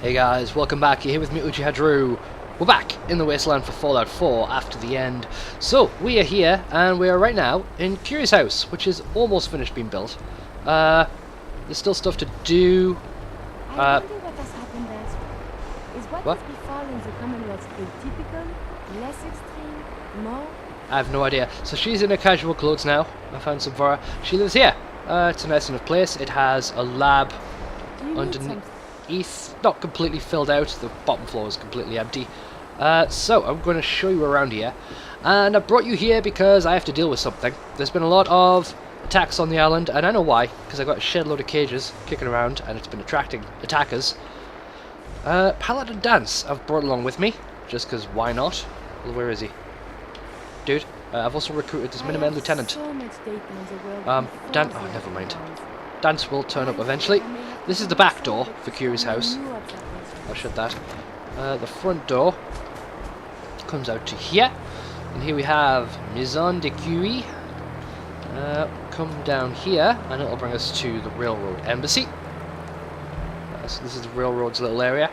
Hey guys, welcome back. You're here with me, Uchiha Drew. We're back in the Wasteland for Fallout 4 after the end. So, we are here, and we are right now in Curie's house, which is almost finished being built. There's still stuff to do. I wonder what has happened there. Is what has befallen the Commonwealth atypical, less extreme, more? I have no idea. So she's in her casual clothes now. I found some for her. She lives here. It's a nice enough place. It has a lab underneath, not completely filled out. The bottom floor is completely empty. So I'm going to show you around here. And I brought you here because I have to deal with something. There's been a lot of attacks on the island, and I know why, because I've got a shed load of cages kicking around, and it's been attracting attackers. Paladin Dance I've brought along with me, just because why not? Well, where is he? Dude, I've also recruited this Minutemen lieutenant. So Oh, never mind. Dance will turn up eventually. This is the back door for Curie's house. I'll shut that. The front door comes out to here. And here we have Maison de Curie. Come down here, and it'll bring us to the Railroad Embassy. So this is the Railroad's little area.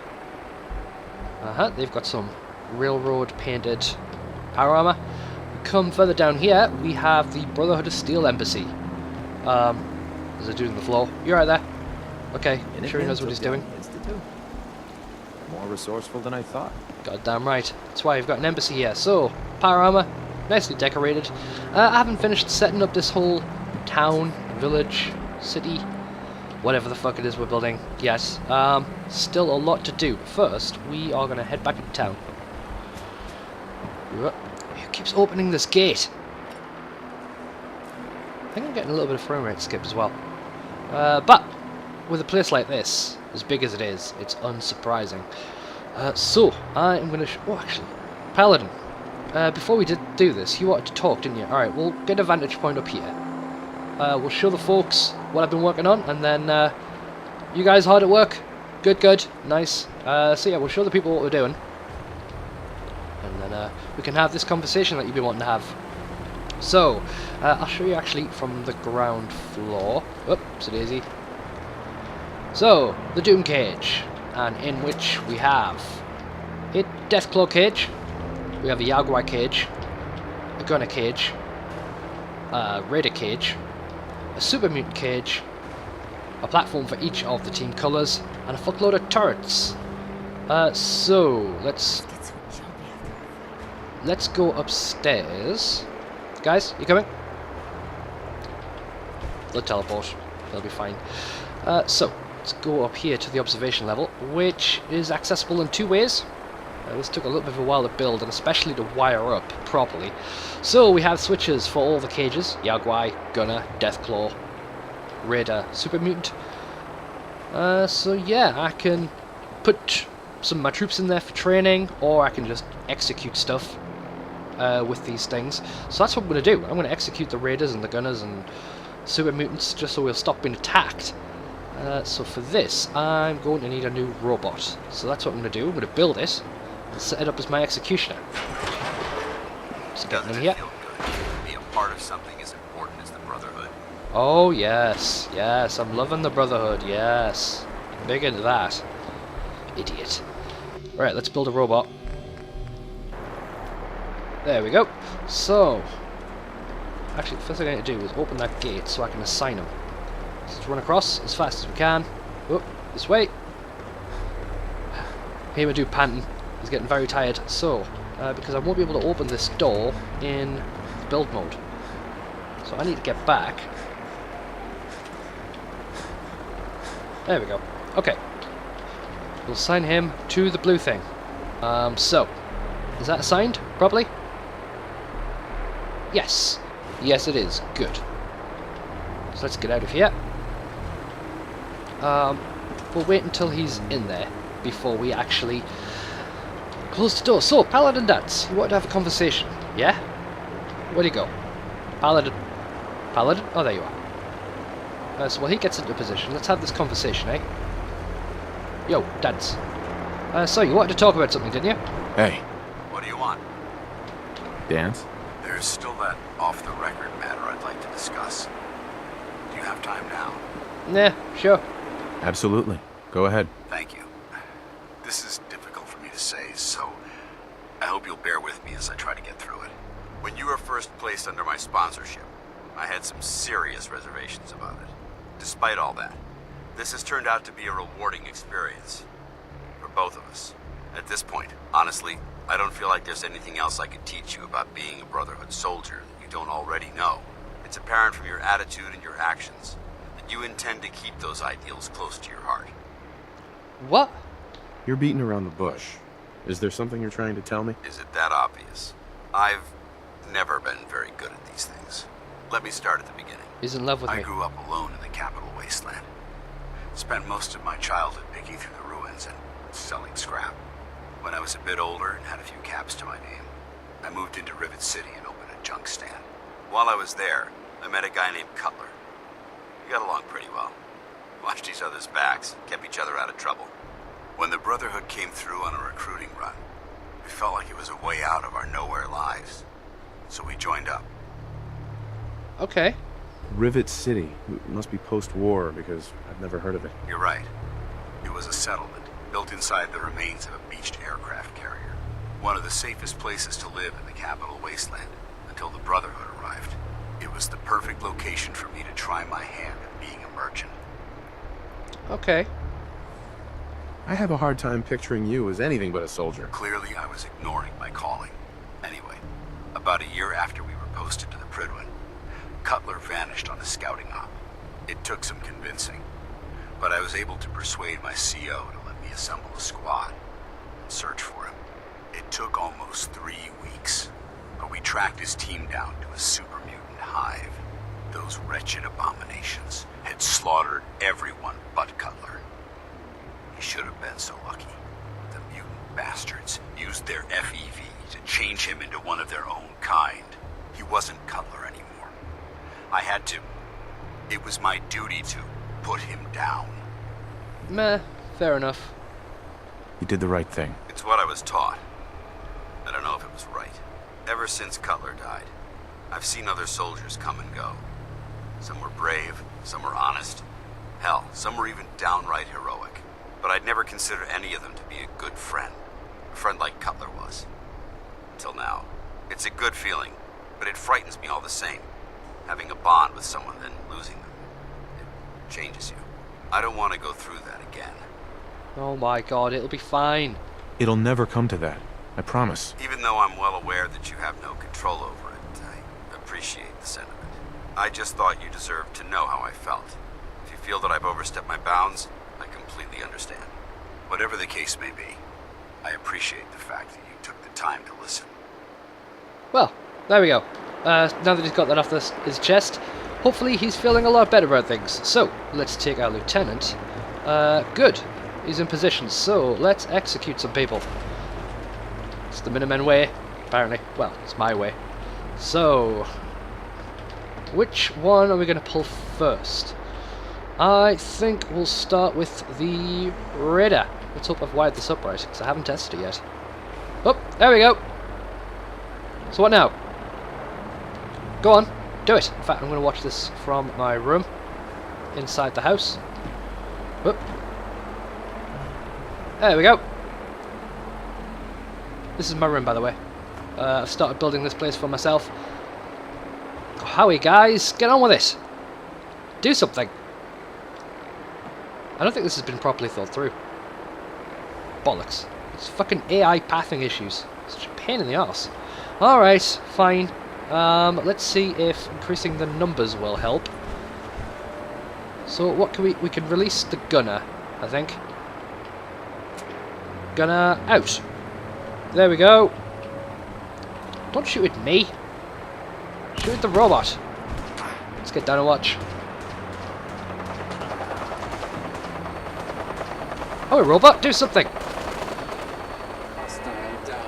They've got some railroad painted power armor. Come further down here, we have the Brotherhood of Steel Embassy. There's a dude on the floor. You right there? Okay, I'm sure he knows what he's doing. More resourceful than I thought. Goddamn right. That's why you've got an embassy here. So, power armor, nicely decorated. I haven't finished setting up this whole town, village, city, whatever the fuck it is we're building. Yes, still a lot to do. But first, we are going to head back into town. Who keeps opening this gate? I think I'm getting a little bit of frame rate skip as well. But with a place like this, as big as it is, it's unsurprising. So, I am going to... Oh, actually, Paladin, before we do this, you wanted to talk, didn't you? Alright, we'll get a vantage point up here. We'll show the folks what I've been working on, and then you guys hard at work? Good, nice. So yeah, we'll show the people what we're doing. And then we can have this conversation that you've been wanting to have. So, I'll show you actually from the ground floor. Oops, daisy. So, the Doom Cage, and in which we have a Deathclaw cage, we have a Jaguar cage, a Gunner cage, a Raider cage, a Super Mutant cage, a platform for each of the team colours, and a fuckload of turrets. So, let's go upstairs. Guys, you coming? They'll teleport. They'll be fine. So, let's go up here to the observation level, which is accessible in two ways. This took a little bit of a while to build, and especially to wire up properly. So, we have switches for all the cages. Jaguar, Gunner, Deathclaw, Raider, Super Mutant. So yeah, I can put some of my troops in there for training, or I can just execute stuff with these things. So that's what I'm going to do. I'm going to execute the Raiders and the Gunners and Super Mutants just so we'll stop being attacked. So for this, I'm going to need a new robot. So that's what I'm going to do. I'm going to build it and set it up as my executioner. Just getting in here. Be a part of something as important as the Brotherhood. Oh yes, I'm loving the Brotherhood, yes. Big into that. Idiot. Right, let's build a robot. There we go. So, actually the first thing I need to do is open that gate so I can assign him. So let's run across as fast as we can. Oh, this way. Here we do panting. He's getting very tired. So, because I won't be able to open this door in build mode. So I need to get back. There we go. Okay. We'll assign him to the blue thing. So, is that assigned properly? Yes. Yes, it is. Good. So let's get out of here. We'll wait until he's in there before we actually close the door. So, Paladin Dance, you wanted to have a conversation, yeah? Where'd he go? Paladin? Oh, there you are. So while he gets into position, let's have this conversation, eh? Yo, Dance. So you wanted to talk about something, didn't you? Hey, What do you want? Dance? There's still that off-the-record matter I'd like to discuss. Do you have time now? Nah, sure. Absolutely. Go ahead. Thank you. as I try to get through it. When you were first placed under my sponsorship, I had some serious reservations about it. Despite all that, this has turned out to be a rewarding experience. For both of us. At this point, honestly, I don't feel like there's anything else I could teach you about being a Brotherhood soldier that you don't already know. It's apparent from your attitude and your actions that you intend to keep those ideals close to your heart. What? You're beating around the bush. Is there something you're trying to tell me? Is it that obvious? I've never been very good at these things. Let me start at the beginning. He's in love with I me. grew up alone in the capital wasteland. Spent most of my childhood picking through the ruins and selling scrap. When I was a bit older and had a few caps to my name, I moved into Rivet City and opened a junk stand. While I was there, I met a guy named Cutler. We got along pretty well. Watched each other's backs, kept each other out of trouble. When the Brotherhood came through on a recruiting run, we felt like it was a way out of our nowhere lives. So we joined up. Okay. Rivet City. It must be post-war because I've never heard of it. You're right. It was a settlement built inside the remains of a beached aircraft carrier. One of the safest places to live in the capital wasteland until the Brotherhood arrived. It was the perfect location for me to try my hand at being a merchant. Okay. I have a hard time picturing you as anything but a soldier. Clearly, I was ignoring my calling. Anyway, about a year after we were posted to the Prydwen, Cutler vanished on a scouting op. It took some convincing, but I was able to persuade my CO to let me assemble a squad and search for him. It took almost 3 weeks, but we tracked his team down to a super mutant hive. Those wretched abominations had slaughtered everyone but Cutler. He should have been so lucky. The mutant bastards used their FEV to change him into one of their own kind. He wasn't Cutler anymore. I had to. It was my duty to put him down. Meh. Fair enough. You did the right thing. It's what I was taught. I don't know if it was right. Ever since Cutler died, I've seen other soldiers come and go. Some were brave, some were honest. Hell, some were even downright heroic. But I'd never considered any of them to be a good friend. A friend like Cutler was. Until now. It's a good feeling, but it frightens me all the same. Having a bond with someone, then losing them. It changes you. I don't want to go through that again. Oh my god, it'll be fine. It'll never come to that. I promise. Even though I'm well aware that you have no control over it, I appreciate the sentiment. I just thought you deserved to know how I felt. If you feel that I've overstepped my bounds, I completely understand. Whatever the case may be, I appreciate the fact that you took the time to listen. Well, there we go. Now that he's got that off his chest, hopefully he's feeling a lot better about things. So, let's take our lieutenant. Good. He's in position, so let's execute some people. It's the Minutemen way, apparently. Well, it's my way. So, which one are we going to pull first? I think we'll start with the Raider. Let's hope I've wired this up right, because I haven't tested it yet. Oh, there we go. So what now? Go on, do it. In fact, I'm going to watch this from my room, inside the house. Whoop. There we go. This is my room, by the way. I've started building this place for myself. Howie, guys, get on with it. Do something. I don't think this has been properly thought through. Bollocks. It's fucking AI pathing issues. Such a pain in the arse. Alright, fine. Let's see if increasing the numbers will help. So what can we can release the gunner, I think. Gunner out. There we go. Don't shoot at me. Shoot at the robot. Let's get down and watch. Oh, robot, do something!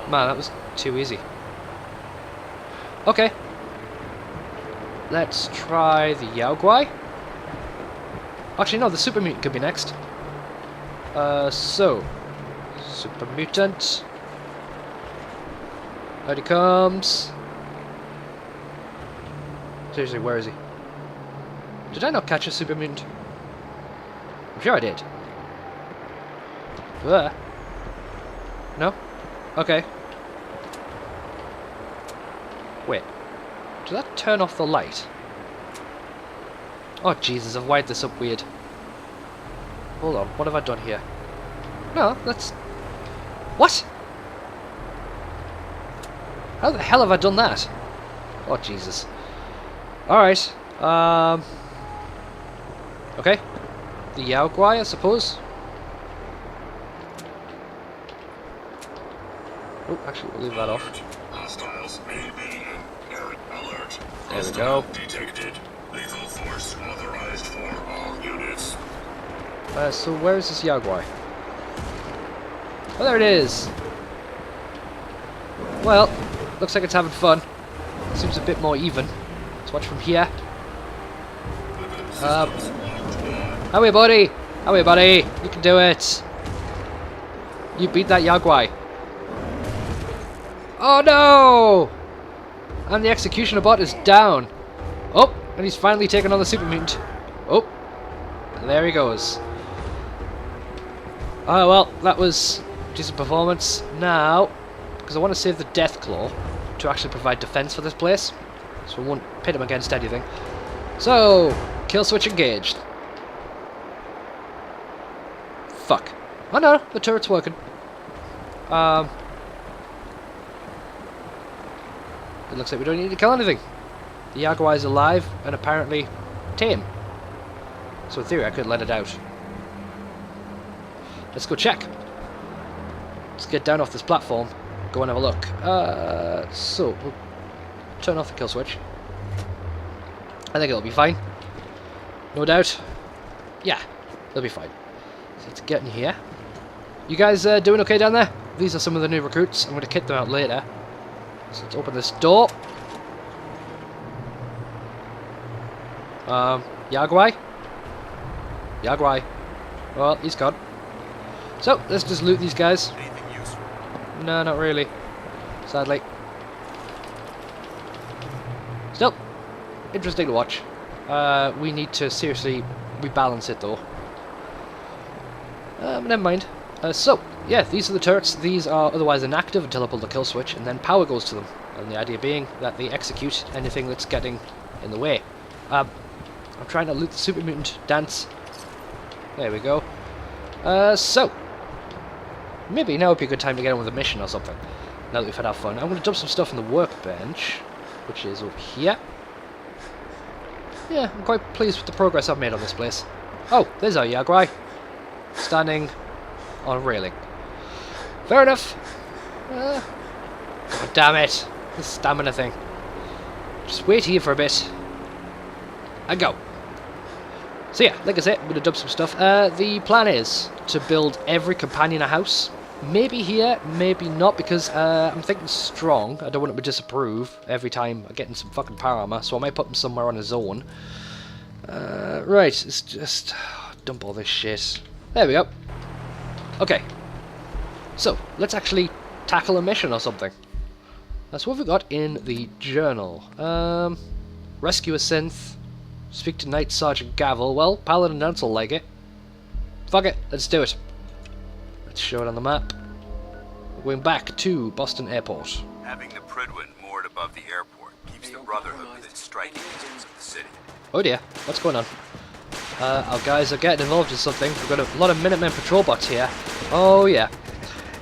Man, that was too easy. Okay. Let's try the Yaoguai. Actually, no, the Super Mutant could be next. So. Super Mutant. Out he comes. Seriously, where is he? Did I not catch a Super Mutant? I'm sure I did. No? Okay. Does that turn off the light? Oh Jesus, I've wired this up weird. Hold on, what have I done here? No, that's... What? How the hell have I done that? Oh Jesus. Alright, okay. The Yaogwai, I suppose. Oh, actually, we'll leave that off. Hostiles may be alert. There we go. Detected. Lethal force authorized for all units. So where is this Yaogwai? Oh, there it is! Well, looks like it's having fun. Seems a bit more even. Let's watch from here. How are you, buddy? How are you, buddy? You can do it! You beat that Yaogwai. Oh no! And the executioner bot is down. Oh, and he's finally taken on the super mutant. Oh, and there he goes. Oh well, that was decent performance. Now, because I want to save the Death Claw to actually provide defense for this place, so we won't pit him against anything. So, kill switch engaged. Fuck. Oh no, the turret's working. It looks like we don't need to kill anything. The Yaogwai is alive and apparently tame. So in theory I could let it out. Let's go check. Let's get down off this platform. Go and have a look. So we'll turn off the kill switch. I think it'll be fine. No doubt. Yeah, it'll be fine. So let's get in here. You guys doing okay down there? These are some of the new recruits. I'm going to kit them out later. So let's open this door. Yaogwai? Yaogwai. Well, he's gone. So, let's just loot these guys. Anything useful? No, not really. Sadly. Still, interesting to watch. We need to seriously rebalance it though. Never mind. So, yeah, these are the turrets. These are otherwise inactive until I pull the kill switch, and then power goes to them. And the idea being that they execute anything that's getting in the way. I'm trying to loot the super mutant dance. There we go. So, maybe now would be a good time to get on with a mission or something. Now that we've had our fun. I'm going to dump some stuff in the workbench, which is over here. Yeah, I'm quite pleased with the progress I've made on this place. Oh, there's our Yaogwai. Standing on a railing. Fair enough. God damn it. This stamina thing. Just wait here for a bit. And go. So yeah, like I said, I'm going to dump some stuff. The plan is to build every companion a house. Maybe here, maybe not, because I'm thinking strong. I don't want him to disapprove every time I get in some fucking power armor, so I might put him somewhere on his own. Right, let's just dump all this shit. There we go. Okay. So, let's actually tackle a mission or something. That's what we've got in the journal. Rescue a synth. Speak to Knight Sergeant Gavel. Well, Paladin Dance will like it. Fuck it, let's do it. Let's show it on the map. We're going back to Boston Airport. Having the Prydwen moored above the airport keeps the Brotherhood within striking distance of the city. Oh dear, what's going on? Our guys are getting involved in something. We've got a lot of Minutemen patrol bots here. Oh yeah.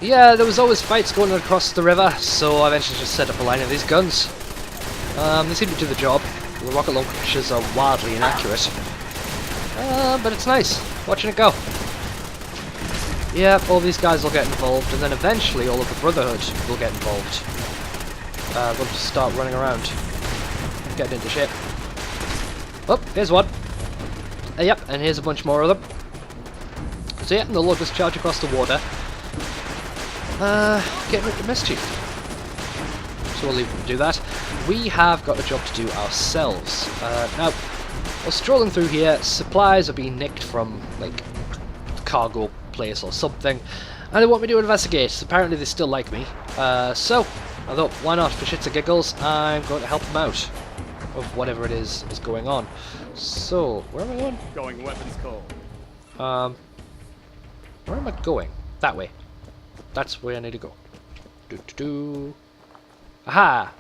Yeah, there was always fights going on across the river, so I eventually just set up a line of these guns. They seem to do the job. The rocket launchers are wildly inaccurate. But it's nice, watching it go. Yeah, all these guys will get involved, and then eventually all of the Brotherhood will get involved. We'll just start running around, getting into shit. Oh, here's one. Yep, and here's a bunch more of them. So yeah, they'll all just charge across the water. Getting rid of mischief. So we'll leave them to do that. We have got a job to do ourselves. Now, while strolling through here, supplies are being nicked from, like, a cargo place or something, and they want me to investigate. Apparently they still like me. So, I thought, why not, for shits and giggles, I'm going to help them out of whatever it is going on. So, where am I going? Going weapons call. Where am I going? That way. That's where I need to go. Aha!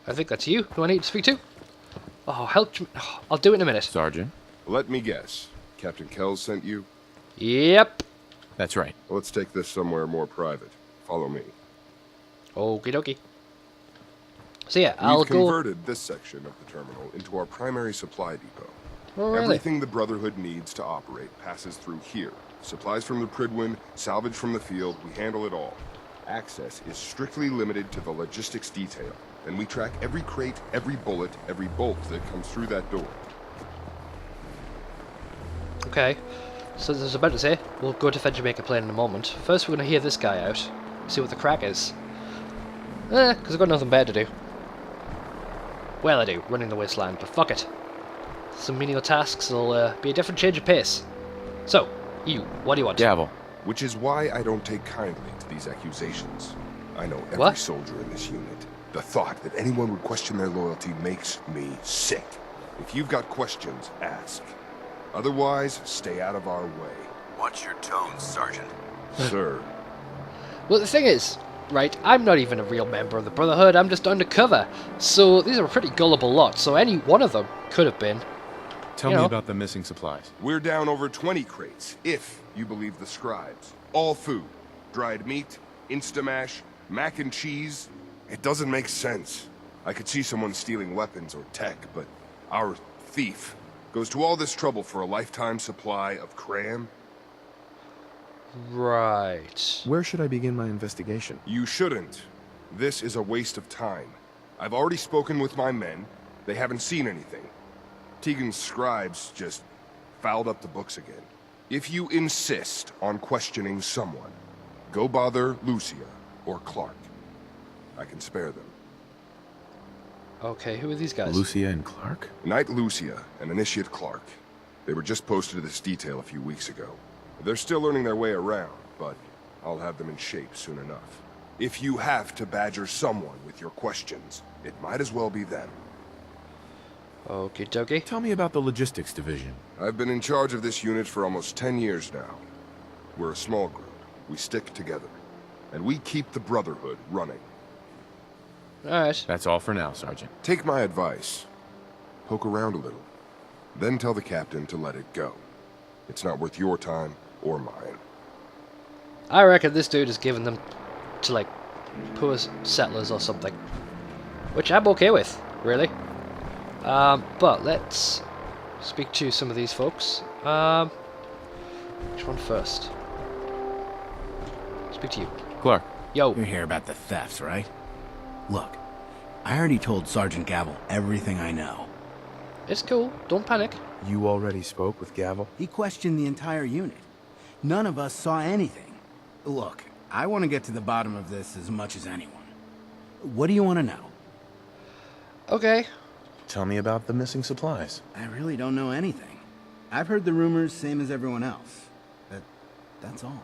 I think that's you. Do I need to speak to? Oh, help me. Oh, I'll do it in a minute. Sergeant? Let me guess. Captain Kells sent you? Yep. That's right. Let's take this somewhere more private. Follow me. Okie dokie. So yeah, I'll We've go... converted this section of the terminal into our primary supply depot. Oh, really? Everything the Brotherhood needs to operate passes through here. Supplies from the Pridwin, salvage from the field, we handle it all. Access is strictly limited to the logistics detail, and we track every crate, every bullet, every bolt that comes through that door. Okay. So as I was about to say, we'll go to Fed Jamaica plane in a moment. First we're going to hear this guy out. See what the crack is. Because I've got nothing better to do. Well, I do, running the wasteland, but fuck it. Some menial tasks will be a different change of pace. So, you, what do you want? Gavel. Which is why I don't take kindly to these accusations. I know every What? soldier in this unit. The thought that anyone would question their loyalty makes me sick. If you've got questions, ask. Otherwise, stay out of our way. Watch your tone, Sergeant. Sir. Well, the thing is, right, I'm not even a real member of the Brotherhood, I'm just undercover. So these are a pretty gullible lot, so any one of them could have been. Tell You me know. about the missing supplies. We're down over 20 crates, if you believe the scribes. All food. Dried meat, Instamash, mac and cheese. It doesn't make sense. I could see someone stealing weapons or tech, but our thief goes to all this trouble for a lifetime supply of cram? Right. Where should I begin my investigation? You shouldn't. This is a waste of time. I've already spoken with my men. They haven't seen anything. Tegan's scribes just fouled up the books again. If you insist on questioning someone, go bother Lucia or Clark. I can spare them. Okay, who are these guys? Lucia and Clark? Knight Lucia and Initiate Clark. They were just posted to this detail a few weeks ago. They're still learning their way around, but I'll have them in shape soon enough. If you have to badger someone with your questions, it might as well be them. Okie dokie. Tell me about the logistics division. I've been in charge of this unit for almost 10 years now. We're a small group. We stick together. And we keep the Brotherhood running. Alright. That's all for now, Sergeant. Take my advice. Poke around a little. Then tell the captain to let it go. It's not worth your time or mine. I reckon this dude is giving them to, like, poor settlers or something. Which I'm okay with, really. But let's speak to some of these folks. Which one first? Speak to you. Clark. Yo. You're here about the thefts, right? Look, I already told Sergeant Gavel everything I know. It's cool. Don't panic. You already spoke with Gavel? He questioned the entire unit. None of us saw anything. Look, I want to get to the bottom of this as much as anyone. What do you want to know? Okay. Tell me about the missing supplies. I really don't know anything. I've heard the rumors same as everyone else. That's all.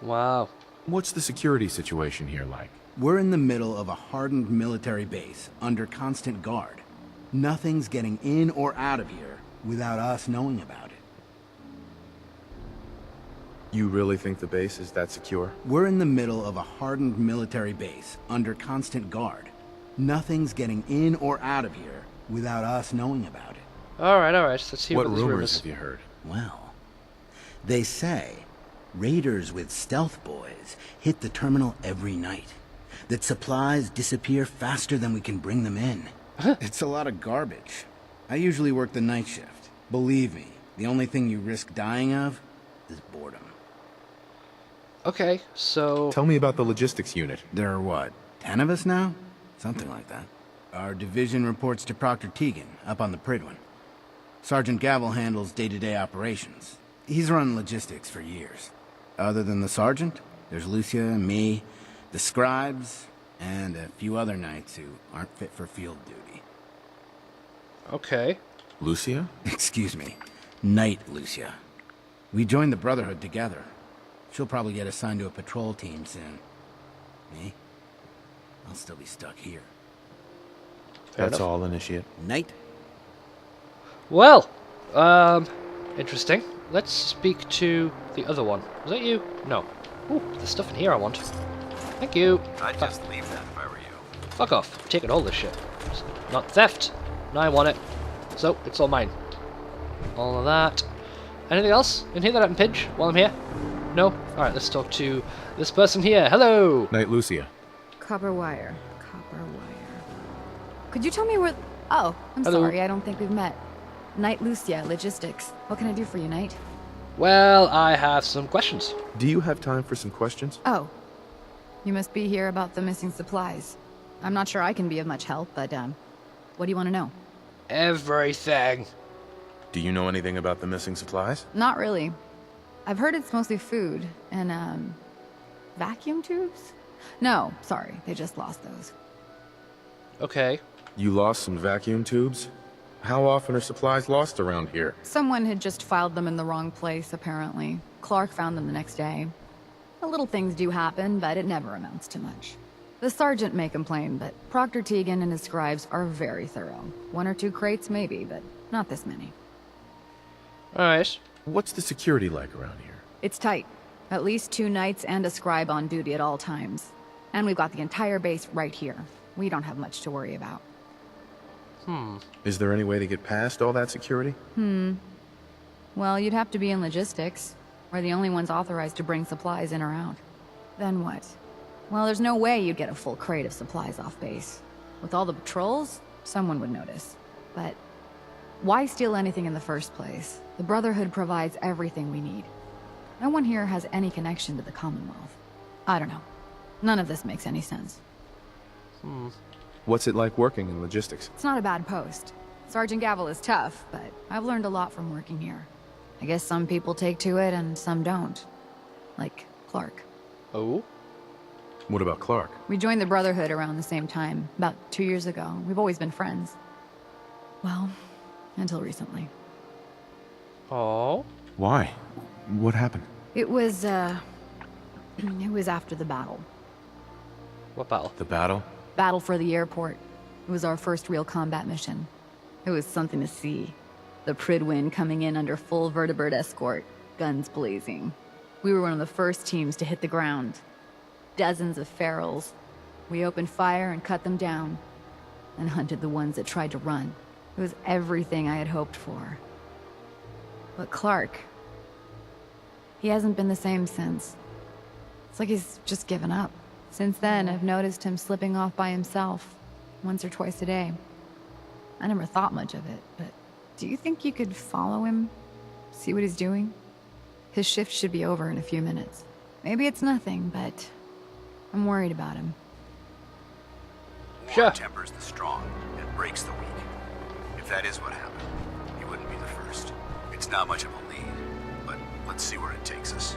Wow. What's the security situation here like? We're in the middle of a hardened military base, under constant guard. Nothing's getting in or out of here without us knowing about it. You really think the base is that secure? We're in the middle of a hardened military base, under constant guard. Nothing's getting in or out of here without us knowing about it. Alright, let's see What what these rumors have you heard? Well, they say raiders with stealth boys hit the terminal every night. That supplies disappear faster than we can bring them in. It's a lot of garbage. I usually work the night shift. Believe me, the only thing you risk dying of is boredom. Okay, so... Tell me about the logistics unit. There are what, 10 of us now? Something like that. Our division reports to Proctor Tegan, up on the Pridwin. Sergeant Gavel handles day-to-day operations. He's run logistics for years. Other than the sergeant, there's Lucia, me, the scribes, and a few other knights who aren't fit for field duty. Okay. Lucia? Excuse me, Knight Lucia. We joined the Brotherhood together. She'll probably get assigned to a patrol team soon. Me? I'll still be stuck here. Fair That's enough. all, Initiate. Knight? Well, interesting. Let's speak to the other one. Was that you? No. Ooh, there's stuff in here I want. Thank you. I'd just leave that if I were you. Fuck off. I'm taking all this shit. It's not theft. No, I want it. So, it's all mine. All of that. Anything else in here that I can pinch while I'm here? No? Alright, let's talk to this person here. Hello! Night, Lucia. Copper wire. Copper wire. Could you tell me where... Oh, I'm Hello. sorry, I don't think we've met. Knight Lucia, Logistics. What can I do for you, Knight? Well, I have some questions. Do you have time for some questions? Oh. You must be here about the missing supplies. I'm not sure I can be of much help, but, what do you want to know? Everything. Do you know anything about the missing supplies? Not really. I've heard it's mostly food and, vacuum tubes? No, sorry, they just lost those. Okay. You lost some vacuum tubes? How often are supplies lost around here? Someone had just filed them in the wrong place, apparently. Clark found them the next day. The little things do happen, but it never amounts to much. The sergeant may complain, but Proctor Tegan and his scribes are very thorough. 1 or 2 crates, maybe, but not this many. Alright. What's the security like around here? It's tight. At least 2 knights and a scribe on duty at all times. And we've got the entire base right here. We don't have much to worry about. Is there any way to get past all that security? Well, you'd have to be in logistics. We're the only ones authorized to bring supplies in or out. Then what? Well, there's no way you'd get a full crate of supplies off base. With all the patrols, someone would notice. But why steal anything in the first place? The Brotherhood provides everything we need. No one here has any connection to the Commonwealth. I don't know. None of this makes any sense. What's it like working in logistics? It's not a bad post. Sergeant Gavel is tough, but I've learned a lot from working here. I guess some people take to it and some don't. Like Clark. Oh? What about Clark? We joined the Brotherhood around the same time, about 2 years ago. We've always been friends. Well, until recently. Oh? Why? What happened? It was after the battle. What battle? The battle? Battle for the airport. It was our first real combat mission. It was something to see. The Pridwin coming in under full vertebrate escort, guns blazing. We were one of the first teams to hit the ground. Dozens of ferals. We opened fire and cut them down, and hunted the ones that tried to run. It was everything I had hoped for. But Clark, he hasn't been the same since. It's like he's just given up. Since then, I've noticed him slipping off by himself, once or twice a day. I never thought much of it, but do you think you could follow him? See what he's doing? His shift should be over in a few minutes. Maybe it's nothing, but I'm worried about him. Sure. War tempers the strong and breaks the weak. If that is what happened, he wouldn't be the first. It's not much of a lead, but let's see where it takes us.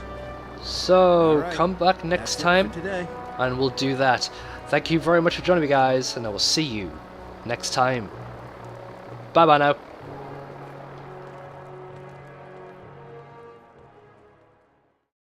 So, Alright, come back next that's it time, for today. and we'll do that. Thank you very much for joining me, guys, and I will see you next time. Bye-bye now.